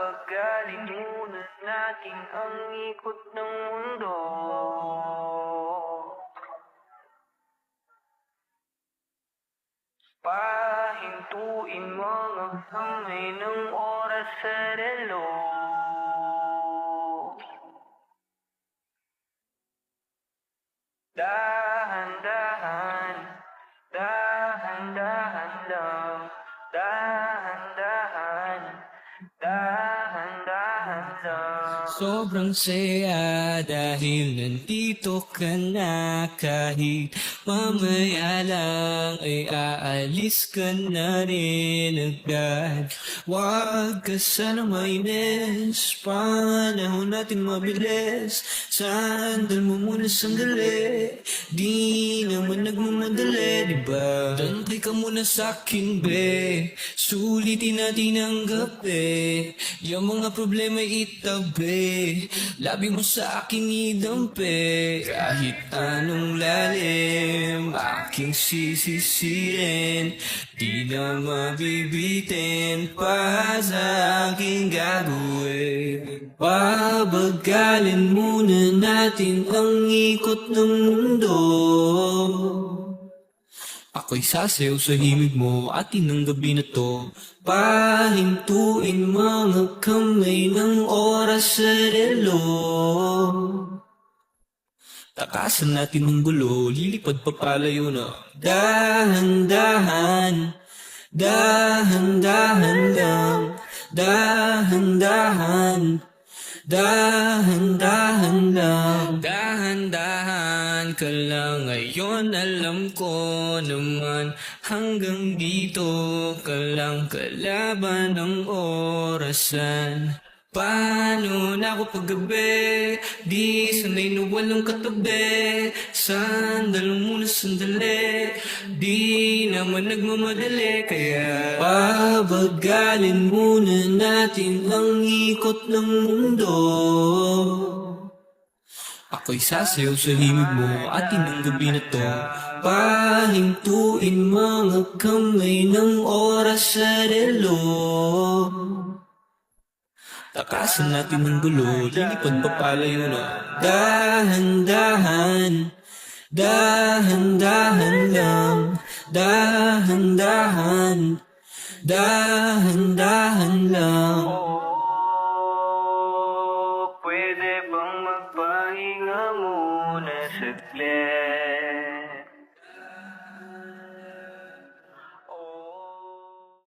Papagalin muna natin ang ikot ng mundo. Pahintuin mga kamay ng oras sa relo. Dahan-dahan, dahan-dahan lang. Dahan-dahan, dahan-dahan lang. Sobrang saya dahil nandito ka na. Kahit mamaya lang ay aalis ka na rin agad. Huwag ka sana mainis, panahon natin mabilis. Sandal mo muna sandali, di naman nagmamadali, diba? Dantay ka muna sa'kin, be. Sulitin natin ang gabi, yung mga problema itabi. Labi mo sa akin idampi, kahit anong lalim aking sisisirin, di na mabibitin pa sa aking gagawin. Pabagalin muna natin ang ikot ng mundo. Ako'y sasayaw sa himig mo, atin ang gabi na to. Pahintuin mga kamay ng oras sa relo. Takasan natin ang gulo, lilipad pa palayo na. Dahan-dahan, dahan-dahan lang. Dahan-dahan, dahan-dahan lang. Dahan-dahan ka lang ngayon, alam ko naman. Hanggang dito ka lang, kalaban ng orasan. Paano na ako paggabi, di sanay na walang katabi. Sandal muna sandali, di naman nagmamadali. Kaya pabagalin muna natin ang ikot ng mundo. Ako'y sasayaw sa himig mo, atin ang gabi na to. Pahintuin mga kamay ng oras sa relo. Takasan natin ang gulo, lilipad pa palayo na. Dahan-dahan, dahan-dahan lang. Dahan-dahan, dahan-dahan lang.